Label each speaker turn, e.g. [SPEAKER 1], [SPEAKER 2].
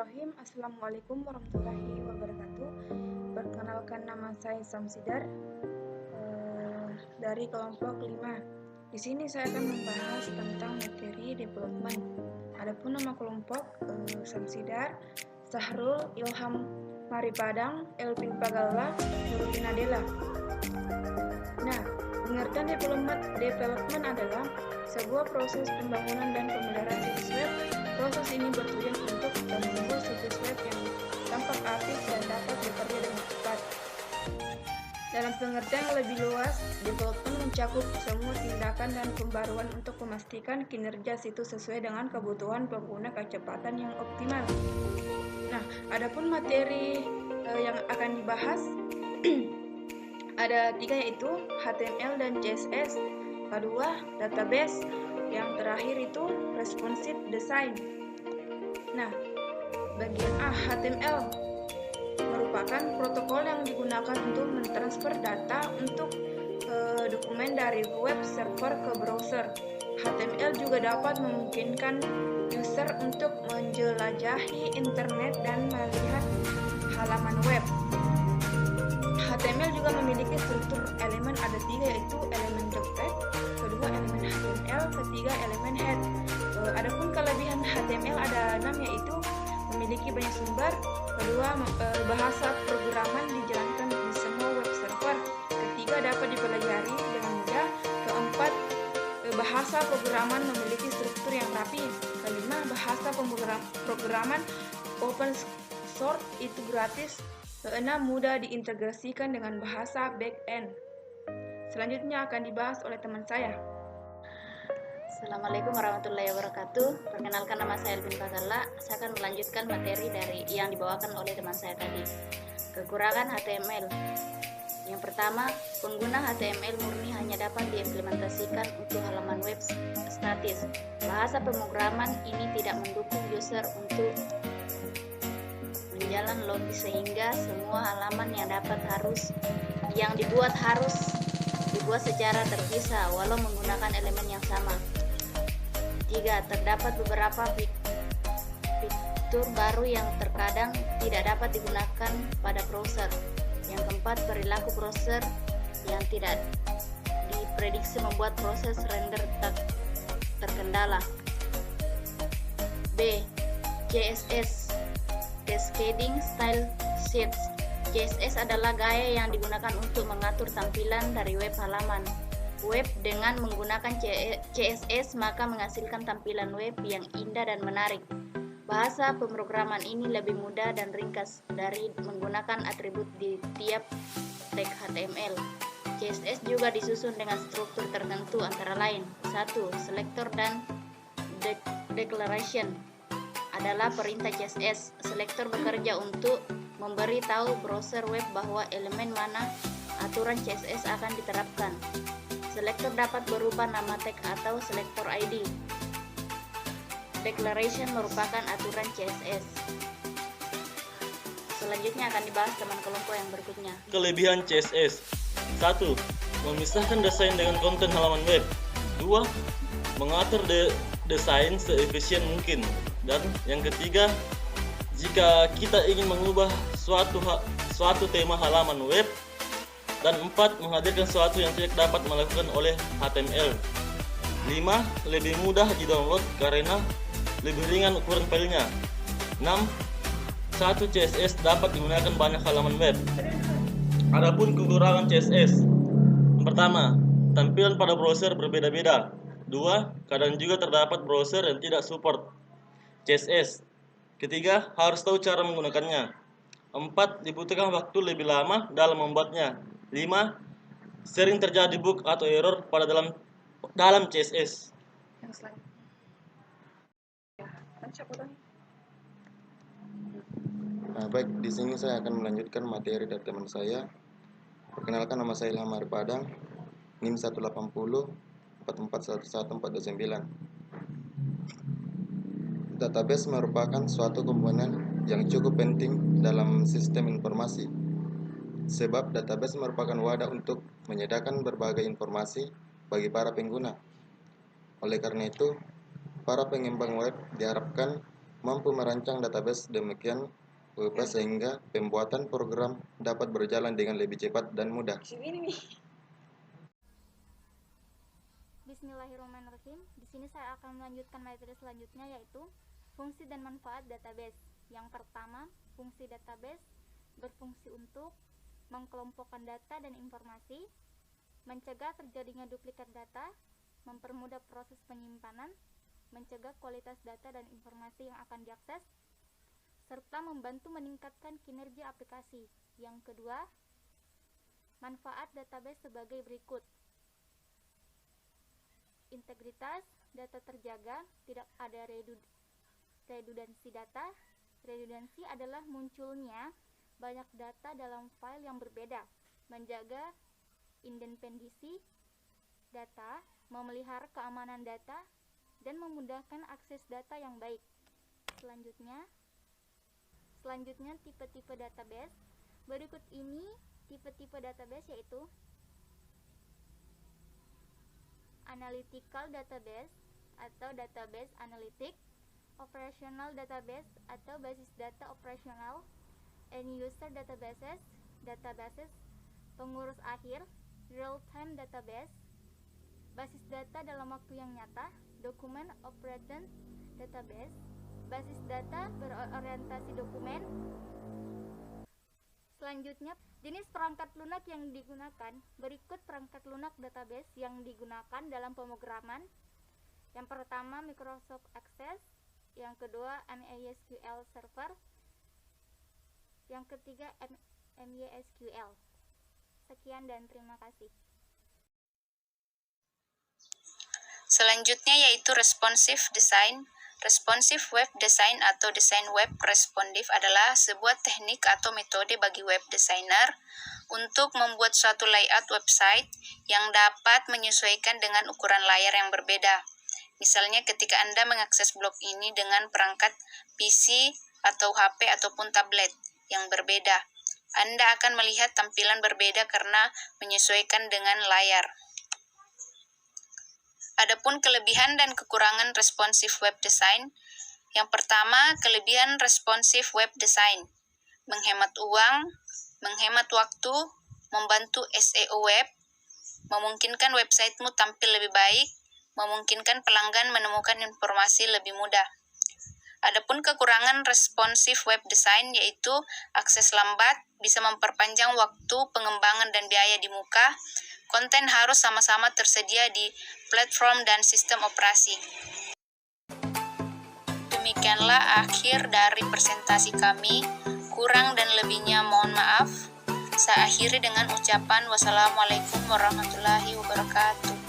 [SPEAKER 1] Bismillahirrahmanirrahim. Assalamualaikum warahmatullahi wabarakatuh. Perkenalkan, nama saya Samsidar dari kelompok 5. Di sini saya akan membahas tentang materi development. Adapun nama kelompok Samsidar, Sahrul Ilham Maripadang, Elvin Pagalla, Nuruddin Adela. Nah, pengertian development adalah sebuah proses pembangunan dan pemeliharaan situs web. Proses ini bertujuan untuk membuat situs web yang tampak apik dan dapat bekerja dengan cepat. Dalam pengertian yang lebih luas, development mencakup semua tindakan dan pembaruan untuk memastikan kinerja situs sesuai dengan kebutuhan pengguna kecepatan yang optimal. Nah, adapun materi yang akan dibahas ada 3, yaitu HTML dan CSS, kedua database, yang terakhir itu responsive design. Nah, bagian A, HTML merupakan protokol yang digunakan untuk mentransfer data untuk dokumen dari web server ke browser. HTML juga dapat memungkinkan user untuk menjelajahi internet dan melihat halaman web. HTML juga memiliki struktur elemen, ada 3, yaitu elemen document, kedua elemen HTML, ketiga elemen head. Adapun kelebihan HTML ada 6, yaitu memiliki banyak sumber, kedua bahasa programan dijalankan di semua web server, ketiga dapat dipelajari dengan mudah, keempat bahasa programan memiliki struktur yang rapi, kelima bahasa programan open source itu gratis, keenam mudah diintegrasikan dengan bahasa back-end. Selanjutnya akan dibahas oleh teman saya.
[SPEAKER 2] Assalamualaikum warahmatullahi wabarakatuh. Perkenalkan, nama saya Elvin Pagalla. Saya akan melanjutkan materi dari yang dibawakan oleh teman saya tadi. Kekurangan HTML. Yang pertama, pengguna HTML murni hanya dapat diimplementasikan untuk halaman web statis. Bahasa pemrograman ini tidak mendukung user untuk menjalan logis, sehingga semua halaman yang dibuat harus dibuat secara terpisah walau menggunakan elemen yang sama. 3. Terdapat beberapa fitur baru yang terkadang tidak dapat digunakan pada browser. Yang keempat, perilaku browser yang tidak diprediksi membuat proses render tak terkendala. B. CSS Cascading Style Sheets. CSS adalah gaya yang digunakan untuk mengatur tampilan dari web halaman web. Dengan menggunakan CSS maka menghasilkan tampilan web yang indah dan menarik. Bahasa pemrograman ini lebih mudah dan ringkas dari menggunakan atribut di tiap tag HTML. CSS juga disusun dengan struktur tertentu, antara lain 1. Selector dan declaration adalah perintah CSS. Selector bekerja untuk memberi tahu browser web bahwa elemen mana aturan CSS akan diterapkan. Selector dapat berupa nama tag atau selector ID. Declaration merupakan aturan CSS. Selanjutnya akan dibahas teman kelompok yang berikutnya.
[SPEAKER 3] Kelebihan CSS. 1. Memisahkan desain dengan konten halaman web. 2. Mengatur desain seefisien mungkin. Dan yang ketiga, jika kita ingin mengubah suatu tema halaman web. Dan 4. Menghadirkan sesuatu yang tidak dapat dilakukan oleh HTML. 5. Lebih mudah di-download karena lebih ringan ukuran filenya. 6. Satu CSS dapat digunakan banyak halaman web. Adapun kekurangan CSS. Pertama, tampilan pada browser berbeda-beda. 2. Kadang juga terdapat browser yang tidak support CSS. Ketiga, harus tahu cara menggunakannya. 4. Dibutuhkan waktu lebih lama dalam membuatnya. 5. Sering terjadi bug atau error pada dalam CSS.
[SPEAKER 1] Yang selanjutnya.
[SPEAKER 4] Baik, di sini saya akan melanjutkan materi dari teman saya. Perkenalkan, nama saya Ilham Maripadang, NIM 180 44149. Database merupakan suatu komponen yang cukup penting dalam sistem informasi, sebab database merupakan wadah untuk menyediakan berbagai informasi bagi para pengguna. Oleh karena itu, para pengembang web diharapkan mampu merancang database demikian rupa sehingga pembuatan program dapat berjalan dengan lebih cepat dan mudah.
[SPEAKER 2] Bismillahirrahmanirrahim. Di sini saya akan melanjutkan materi selanjutnya, yaitu fungsi dan manfaat database. Yang pertama, fungsi database berfungsi untuk mengkelompokkan data dan informasi, mencegah terjadinya duplikat data, mempermudah proses penyimpanan, mencegah kualitas data dan informasi yang akan diakses, serta membantu meningkatkan kinerja aplikasi. Yang kedua, manfaat database sebagai berikut. Integritas, data terjaga, tidak ada redundansi data. Redundansi adalah munculnya banyak data dalam file yang berbeda, menjaga independensi data, memelihara keamanan data, dan memudahkan akses data yang baik. Selanjutnya tipe-tipe database. Berikut ini tipe-tipe database, yaitu analytical database atau database analitik, operational database atau basis data operasional, end user databases, databases pengurus akhir, real-time database, basis data dalam waktu yang nyata, dokumen operated database, basis data berorientasi dokumen. Selanjutnya, jenis perangkat lunak yang digunakan. Berikut perangkat lunak database yang digunakan dalam pemrograman. Yang pertama, Microsoft Access. Yang kedua, MySQL Server. Yang ketiga, MySQL. Sekian dan terima kasih.
[SPEAKER 5] Selanjutnya yaitu responsive design. Responsive web design atau desain web responsif adalah sebuah teknik atau metode bagi web designer untuk membuat suatu layout website yang dapat menyesuaikan dengan ukuran layar yang berbeda. Misalnya ketika Anda mengakses blog ini dengan perangkat PC atau HP ataupun tablet yang berbeda, Anda akan melihat tampilan berbeda karena menyesuaikan dengan layar. Adapun kelebihan dan kekurangan responsive web design. Yang pertama, kelebihan responsive web design: menghemat uang, menghemat waktu, membantu SEO web, memungkinkan websitemu tampil lebih baik, memungkinkan pelanggan menemukan informasi lebih mudah. Adapun kekurangan responsive web design yaitu akses lambat, bisa memperpanjang waktu pengembangan dan biaya di muka. Konten harus sama-sama tersedia di platform dan sistem operasi. Demikianlah akhir dari presentasi kami. Kurang dan lebihnya mohon maaf. Saya akhiri dengan ucapan wassalamualaikum warahmatullahi wabarakatuh.